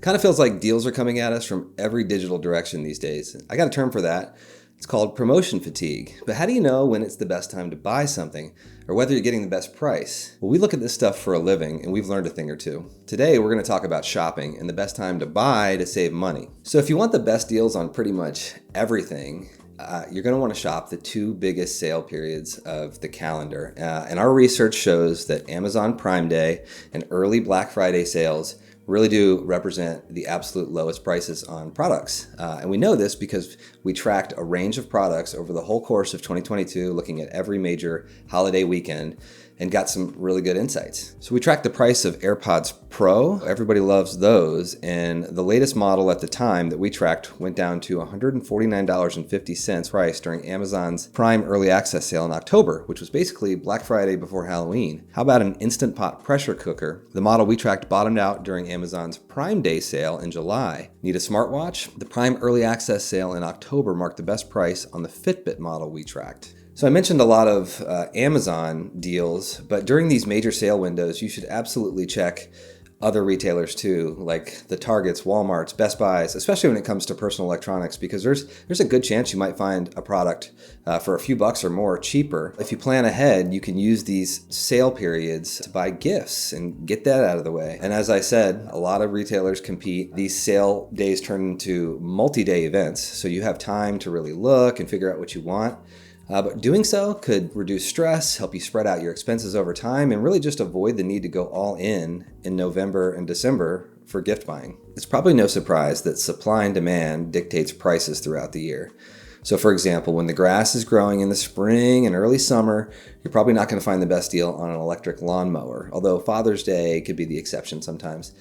Kind of feels like deals are coming at us from every digital direction these days. I got a term for that. It's called promotion fatigue. But how do you know when it's the best time to buy something or whether you're getting the best price? Well, we look at this stuff for a living and we've learned a thing or two. Today, we're going to talk about shopping and the best time to buy to save money. So if you want the best deals on pretty much everything, you're going to want to shop the two biggest sale periods of the calendar. And our research shows that Amazon Prime Day and early Black Friday sales really do represent the absolute lowest prices on products. And we know this because we tracked a range of products over the whole course of 2022, looking at every major holiday weekend, and got some really good insights. So we tracked the price of AirPods Pro. Everybody loves those. And the latest model at the time that we tracked went down to $149.50 price during Amazon's Prime Early Access sale in October, which was basically Black Friday before Halloween. How about an Instant Pot pressure cooker? The model we tracked bottomed out during Amazon's Prime Day sale in July. Need a smartwatch? The Prime Early Access sale in October marked the best price on the Fitbit model we tracked. So I mentioned a lot of Amazon deals, but during these major sale windows, you should absolutely check other retailers too, like the Targets, Walmarts, Best Buys, especially when it comes to personal electronics, because there's a good chance you might find a product for a few bucks or more cheaper. If you plan ahead, you can use these sale periods to buy gifts and get that out of the way. And as I said, a lot of retailers compete. These sale days turn into multi-day events, so you have time to really look and figure out what you want. But doing so could reduce stress, help you spread out your expenses over time, and really just avoid the need to go all in November and December for gift buying. It's probably no surprise that supply and demand dictates prices throughout the year. So for example, when the grass is growing in the spring and early summer, you're probably not going to find the best deal on an electric lawnmower, although Father's Day could be the exception sometimes.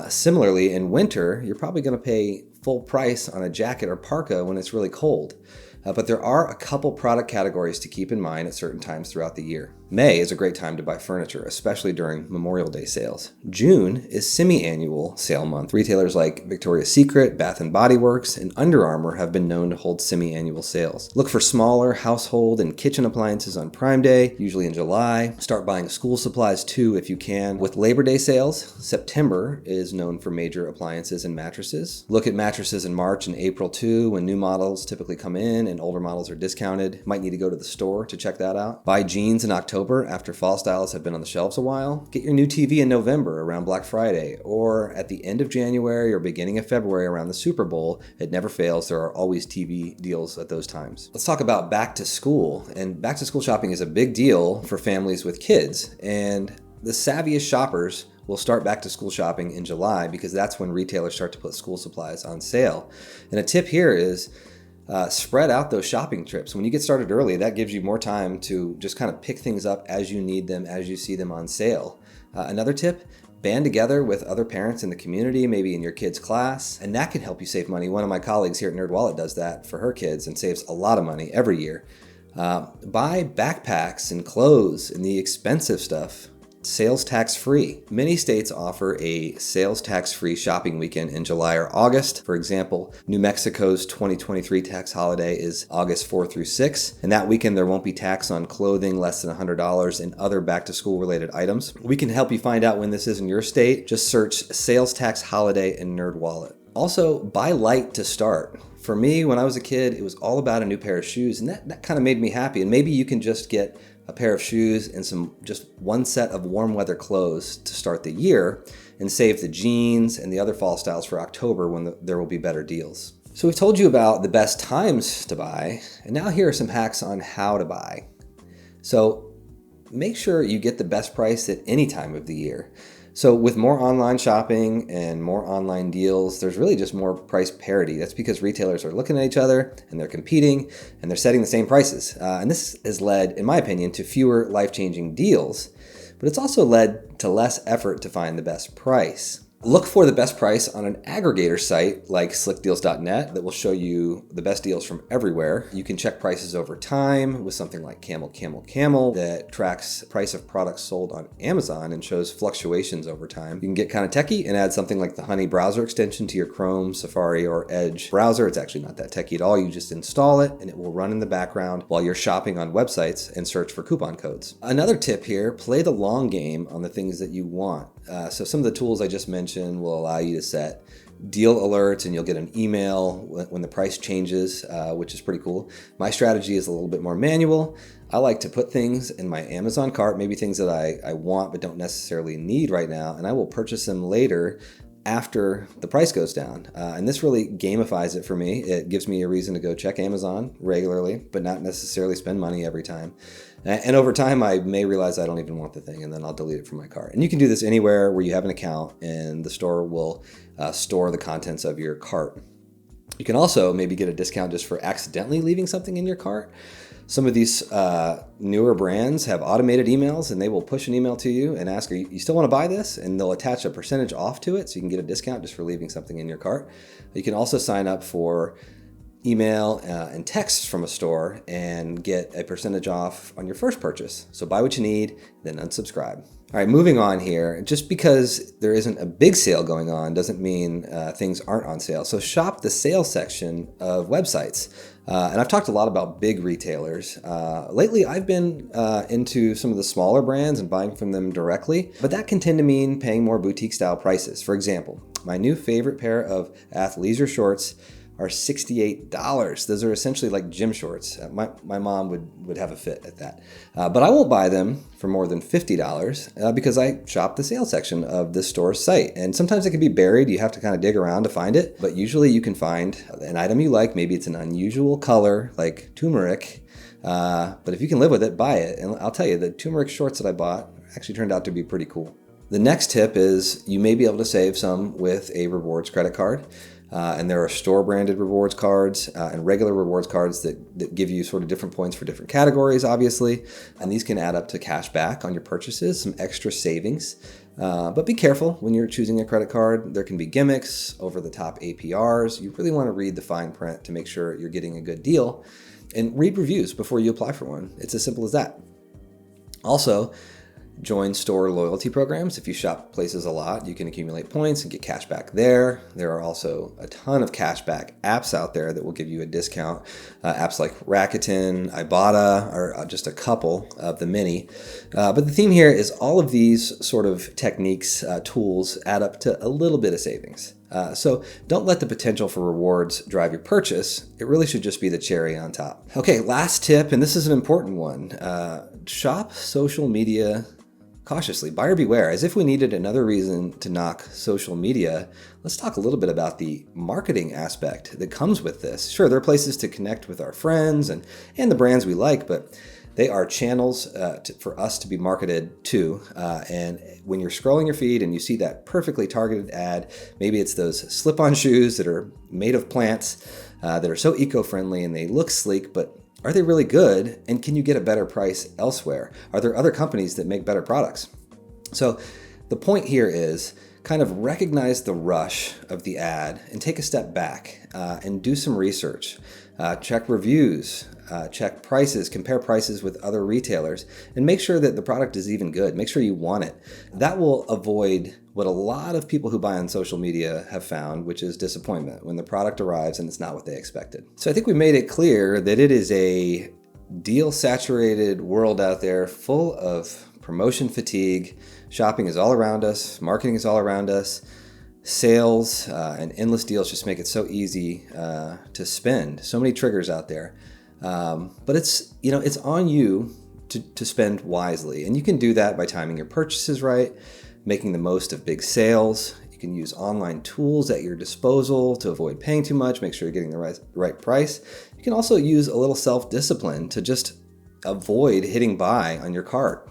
Similarly, in winter, you're probably going to pay full price on a jacket or parka when it's really cold. But there are a couple product categories to keep in mind at certain times throughout the year. May is a great time to buy furniture, especially during Memorial Day sales. June is semi-annual sale month. Retailers like Victoria's Secret, Bath & Body Works, and Under Armour have been known to hold semi-annual sales. Look for smaller household and kitchen appliances on Prime Day, usually in July. Start buying school supplies too if you can. With Labor Day sales, September is known for major appliances and mattresses. Look at mattresses in March and April too, when new models typically come in and older models are discounted. Might need to go to the store to check that out. Buy jeans in October after fall styles have been on the shelves a while. Get your new TV in November around Black Friday, or at the end of January or beginning of February around the Super Bowl. It never fails. There are always TV deals at those times. Let's talk about back to school. And back to school shopping is a big deal for families with kids. And the savviest shoppers will start back to school shopping in July because that's when retailers start to put school supplies on sale. And a tip here is spread out those shopping trips. When you get started early, that gives you more time to just kind of pick things up as you need them, as you see them on sale. Another tip, band together with other parents in the community, maybe in your kid's class, and that can help you save money. One of my colleagues here at NerdWallet does that for her kids and saves a lot of money every year. Buy backpacks and clothes and the expensive stuff. Sales tax free. Many states offer a sales tax free shopping weekend in July or August. For example, New Mexico's 2023 tax holiday is August 4 through 6. And that weekend there won't be tax on clothing less than $100 and other back to school related items. We can help you find out when this is in your state. Just search sales tax holiday in NerdWallet. Also, buy light to start. For me, when I was a kid, it was all about a new pair of shoes, and that kind of made me happy. And maybe you can just get a pair of shoes and just one set of warm weather clothes to start the year and save the jeans and the other fall styles for October when there will be better deals. So we've told you about the best times to buy, and now here are some hacks on how to buy. So make sure you get the best price at any time of the year. So with more online shopping and more online deals, there's really just more price parity. That's because retailers are looking at each other and they're competing and they're setting the same prices. And this has led, in my opinion, to fewer life-changing deals, but it's also led to less effort to find the best price. Look for the best price on an aggregator site like slickdeals.net that will show you the best deals from everywhere. You can check prices over time with something like Camel that tracks price of products sold on Amazon and shows fluctuations over time. You can get kind of techie and add something like the Honey browser extension to your Chrome, Safari, or Edge browser. It's actually not that techie at all. You just install it and it will run in the background while you're shopping on websites and search for coupon codes. Another tip here, play the long game on the things that you want. So some of the tools I just mentioned mentioned will allow you to set deal alerts, and you'll get an email when the price changes, which is pretty cool. My strategy is a little bit more manual. I like to put things in my Amazon cart, maybe things that I want but don't necessarily need right now, and I will purchase them later after the price goes down. And this really gamifies it for me. It gives me a reason to go check Amazon regularly, but not necessarily spend money every time. And over time, I may realize I don't even want the thing, and then I'll delete it from my cart. And you can do this anywhere where you have an account, and the store will store the contents of your cart. You can also maybe get a discount just for accidentally leaving something in your cart. Some of these newer brands have automated emails, and they will push an email to you and ask, you still want to buy this? And they'll attach a percentage off to it, so you can get a discount just for leaving something in your cart. You can also sign up for email and texts from a store and get a percentage off on your first purchase. So buy what you need, then unsubscribe. All right, moving on here. Just because there isn't a big sale going on doesn't mean things aren't on sale. So shop the sales section of websites. And I've talked a lot about big retailers. Lately, I've been into some of the smaller brands and buying from them directly, but that can tend to mean paying more boutique style prices. For example, my new favorite pair of athleisure shorts are $68. Those are essentially like gym shorts. My mom would have a fit at that. But I won't buy them for more than $50 because I shop the sales section of the store's site. And sometimes it can be buried. You have to kind of dig around to find it. But usually you can find an item you like. Maybe it's an unusual color like turmeric. But if you can live with it, buy it. And I'll tell you, the turmeric shorts that I bought actually turned out to be pretty cool. The next tip is you may be able to save some with a rewards credit card. And there are store-branded rewards cards and regular rewards cards that give you sort of different points for different categories, obviously. And these can add up to cash back on your purchases, some extra savings. But be careful when you're choosing a credit card. There can be gimmicks, over-the-top APRs. You really want to read the fine print to make sure you're getting a good deal. And read reviews before you apply for one. It's as simple as that. Also, join store loyalty programs. If you shop places a lot, you can accumulate points and get cash back there. There are also a ton of cash back apps out there that will give you a discount. Apps like Rakuten, Ibotta are just a couple of the many. But the theme here is all of these sort of techniques, tools add up to a little bit of savings. So don't let the potential for rewards drive your purchase. It really should just be the cherry on top. Okay, last tip, and this is an important one. Shop social media cautiously. Buyer beware. As if we needed another reason to knock social media, let's talk a little bit about the marketing aspect that comes with this. Sure, there are places to connect with our friends and the brands we like, but they are channels for us to be marketed to. And when you're scrolling your feed and you see that perfectly targeted ad, maybe it's those slip-on shoes that are made of plants that are so eco-friendly and they look sleek, but are they really good? And can you get a better price elsewhere? Are there other companies that make better products? So the point here is kind of recognize the rush of the ad and take a step back and do some research. Check reviews, check prices, compare prices with other retailers, and make sure that the product is even good. Make sure you want it. That will avoid what a lot of people who buy on social media have found, which is disappointment when the product arrives and it's not what they expected. So I think we made it clear that it is a deal-saturated world out there full of promotion fatigue. Shopping is all around us. Marketing is all around us. Sales and endless deals just make it so easy to spend. So many triggers out there. But it's on you to spend wisely. And you can do that by timing your purchases right, making the most of big sales. You can use online tools at your disposal to avoid paying too much, make sure you're getting the right price. You can also use a little self-discipline to just avoid hitting buy on your cart.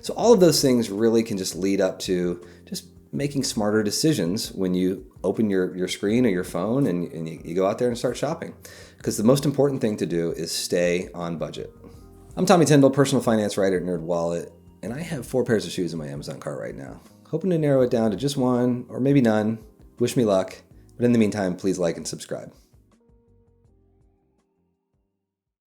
So all of those things really can just lead up to just making smarter decisions when you open your screen or your phone and you go out there and start shopping. Because the most important thing to do is stay on budget. I'm Tommy Tyndall, personal finance writer at NerdWallet, and I have 4 pairs of shoes in my Amazon cart right now. Hoping to narrow it down to just one or maybe none. Wish me luck. But in the meantime, please like and subscribe.